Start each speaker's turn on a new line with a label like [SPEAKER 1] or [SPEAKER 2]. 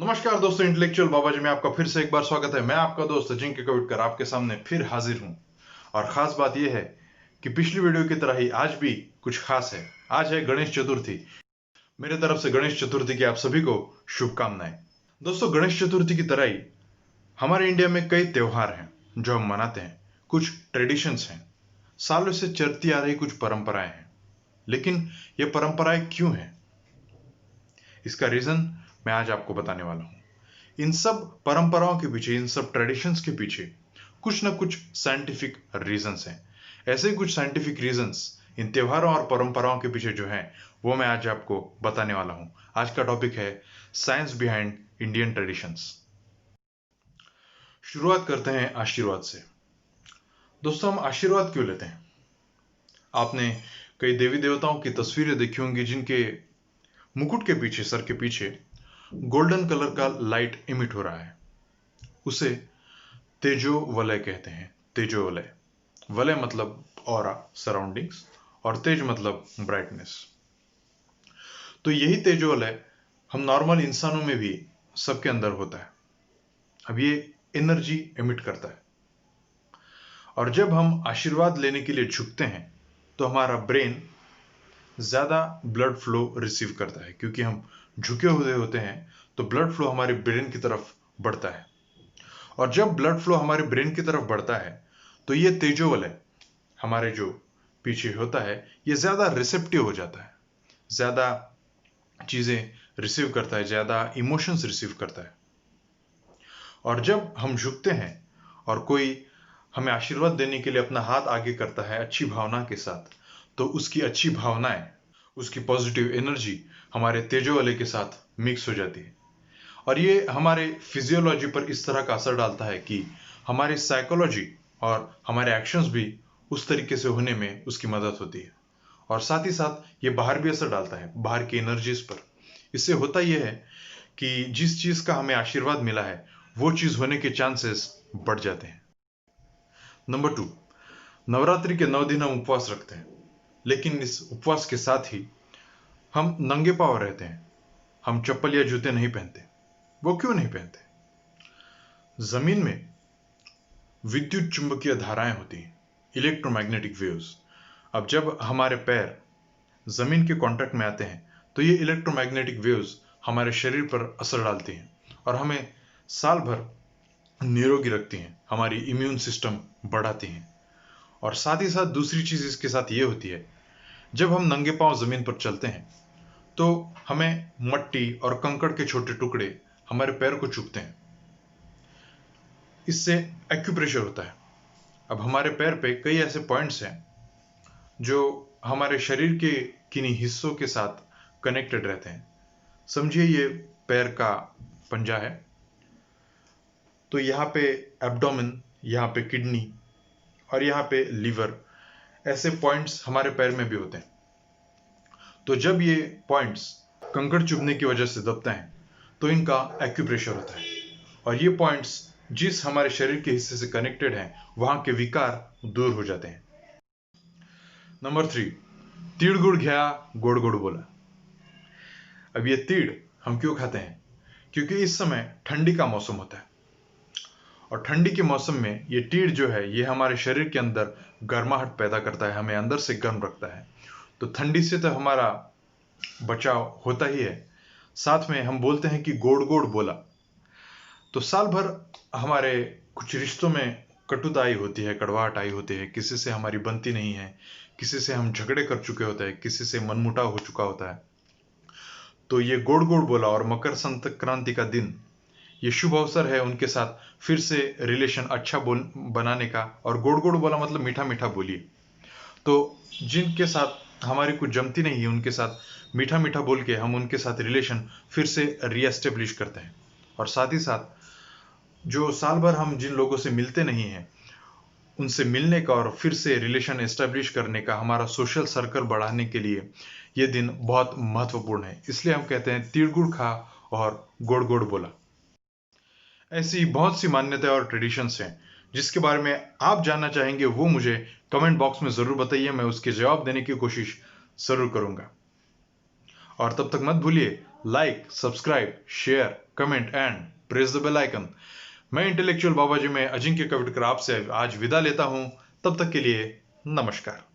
[SPEAKER 1] नमस्कार दोस्तों, इंटेलेक्चुअल बाबा जी में आपका फिर से एक बार स्वागत है। मैं आपका दोस्त अजिंक्य कविटकर आपके सामने फिर हाजिर हूं। और खास बात यह है कि पिछली वीडियो की तरह ही आज भी कुछ खास है। आज है गणेश चतुर्थी। मेरे तरफ से गणेश चतुर्थी की आप सभी को शुभकामनाएं। दोस्तों, गणेश चतुर्थी की तरह ही हमारे इंडिया में कई त्योहार हैं जो हम मनाते हैं। कुछ ट्रेडिशंस हैं, सालों से चलती आ रही कुछ परंपराएं हैं। लेकिन ये परंपराएं क्यों हैं, इसका रीजन मैं आज आपको बताने वाला हूं। इन सब परंपराओं के पीछे, इन सब ट्रेडिशंस के पीछे कुछ ना कुछ साइंटिफिक रीजंस हैं। ऐसे ही कुछ साइंटिफिक रीजंस इन त्योहारों और परंपराओं के पीछे जो हैं, वो मैं आज आपको बताने वाला हूं। आज का टॉपिक है साइंस बिहाइंड इंडियन ट्रेडिशंस। शुरुआत करते हैं आशीर्वाद से। दोस्तों, हम आशीर्वाद क्यों लेते हैं? आपने कई देवी देवताओं की तस्वीरें देखी होंगी जिनके मुकुट के पीछे, सर के पीछे गोल्डन कलर का लाइट इमिट हो रहा है। उसे तेजो वलय कहते हैं। तेजो वलय, वलय मतलब ऑरा, सराउंडिंग्स, और तेज मतलब ब्राइटनेस। तो यही तेजो वलय हम नॉर्मल इंसानों में भी सबके अंदर होता है। अब ये एनर्जी एमिट करता है, और जब हम आशीर्वाद लेने के लिए झुकते हैं तो हमारा ब्रेन ज्यादा ब्लड फ्लो रिसीव करता है। क्योंकि हम झुके हुए होते हैं तो ब्लड फ्लो हमारे ब्रेन की तरफ बढ़ता है, और जब ब्लड फ्लो हमारे ब्रेन की तरफ बढ़ता है तो ये तेजो वलय हमारे जो पीछे होता है ये ज्यादा रिसेप्टिव हो जाता है, ज्यादा चीजें रिसीव करता है, ज्यादा इमोशंस रिसीव करता है। और जब हम झुकते हैं और कोई हमें आशीर्वाद देने के लिए अपना हाथ आगे करता है अच्छी भावना के साथ, तो उसकी अच्छी भावनाएं, उसकी पॉजिटिव एनर्जी हमारे तेजो वाले के साथ मिक्स हो जाती है। और ये हमारे फिजियोलॉजी पर इस तरह का असर डालता है कि हमारी साइकोलॉजी और हमारे एक्शंस भी उस तरीके से होने में उसकी मदद होती है। और साथ ही साथ ये बाहर भी असर डालता है, बाहर की एनर्जीज पर। इससे होता यह है कि जिस चीज का हमें आशीर्वाद मिला है वो चीज होने के चांसेस बढ़ जाते हैं। नंबर 2, नवरात्रि के 9 दिन हम उपवास रखते हैं, लेकिन इस उपवास के साथ ही हम नंगे पांव रहते हैं। हम चप्पल या जूते नहीं पहनते। वो क्यों नहीं पहनते? जमीन में विद्युत चुंबकीय धाराएं होती हैं, इलेक्ट्रोमैग्नेटिक वेव्स। अब जब हमारे पैर जमीन के कांटेक्ट में आते हैं तो ये इलेक्ट्रोमैग्नेटिक वेव्स हमारे शरीर पर असर डालती हैं और हमें साल भर निरोगी रखती हैं, हमारी इम्यून सिस्टम बढ़ाती हैं। और साथ ही साथ दूसरी चीज इसके साथ ये होती है, जब हम नंगे पांव जमीन पर चलते हैं तो हमें मट्टी और कंकड़ के छोटे टुकड़े हमारे पैर को चुभते हैं। इससे एक्यूप्रेशर होता है। अब हमारे पैर पे कई ऐसे पॉइंट्स हैं जो हमारे शरीर के किन्हीं हिस्सों के साथ कनेक्टेड रहते हैं। समझिए ये पैर का पंजा है, तो यहाँ पे एब्डोमेन, यहाँ पे किडनी और यहाँ पे लीवर, ऐसे पॉइंट्स हमारे पैर में भी होते हैं। तो जब ये पॉइंट्स कंकड़ चुभने की वजह से दबते हैं तो इनका एक्यूप्रेशर होता है, और ये पॉइंट्स जिस हमारे शरीर के हिस्से से कनेक्टेड हैं वहां के विकार दूर हो जाते हैं। नंबर 3, तीड़ गुड़ घ्या गोड़ गोड़ बोला। अब ये तीड़ हम क्यों खाते हैं? क्योंकि इस समय ठंडी का मौसम होता है, और ठंडी के मौसम में ये तीड़ जो है ये हमारे शरीर के अंदर गर्माहट पैदा करता है, हमें अंदर से गर्म रखता है। तो ठंडी से तो हमारा बचाव होता ही है, साथ में हम बोलते हैं कि गोड़ गोड़ बोला। तो साल भर हमारे कुछ रिश्तों में कटुता आई होती है, कड़वाहट आई होती है, किसी से हमारी बनती नहीं है, किसी से हम झगड़े कर चुके होते हैं, किसी से मनमुटाव हो चुका होता है। तो ये गोड़ गोड़ बोला और मकर संक्रांति का दिन ये शुभ अवसर है उनके साथ फिर से रिलेशन अच्छा बनाने का। और गोड़ गोड़ बोला मतलब मीठा मीठा बोलिए। तो जिनके साथ हमारी कुछ जमती नहीं है उनके साथ मीठा मीठा बोल के हम उनके साथ रिलेशन फिर से रीएस्टेब्लिश करते हैं। और साथ ही साथ जो साल भर हम जिन लोगों से मिलते नहीं हैं उनसे मिलने का और फिर से रिलेशन एस्टेब्लिश करने का, हमारा सोशल सर्कल बढ़ाने के लिए ये दिन बहुत महत्वपूर्ण है। इसलिए हम कहते हैं तीड़ गुड़ खा और गोड़ गोड़ बोला। ऐसी बहुत सी मान्यताएं और ट्रेडिशंस हैं जिसके बारे में आप जानना चाहेंगे वो मुझे कमेंट बॉक्स में जरूर बताइए, मैं उसके जवाब देने की कोशिश जरूर करूंगा। और तब तक मत भूलिए like, subscribe, share, comment and press the bell icon. मैं इंटेलेक्चुअल बाबाजी में अजिंक्य कविटकर आपसे आज विदा लेता हूं। तब तक के लिए नमस्कार।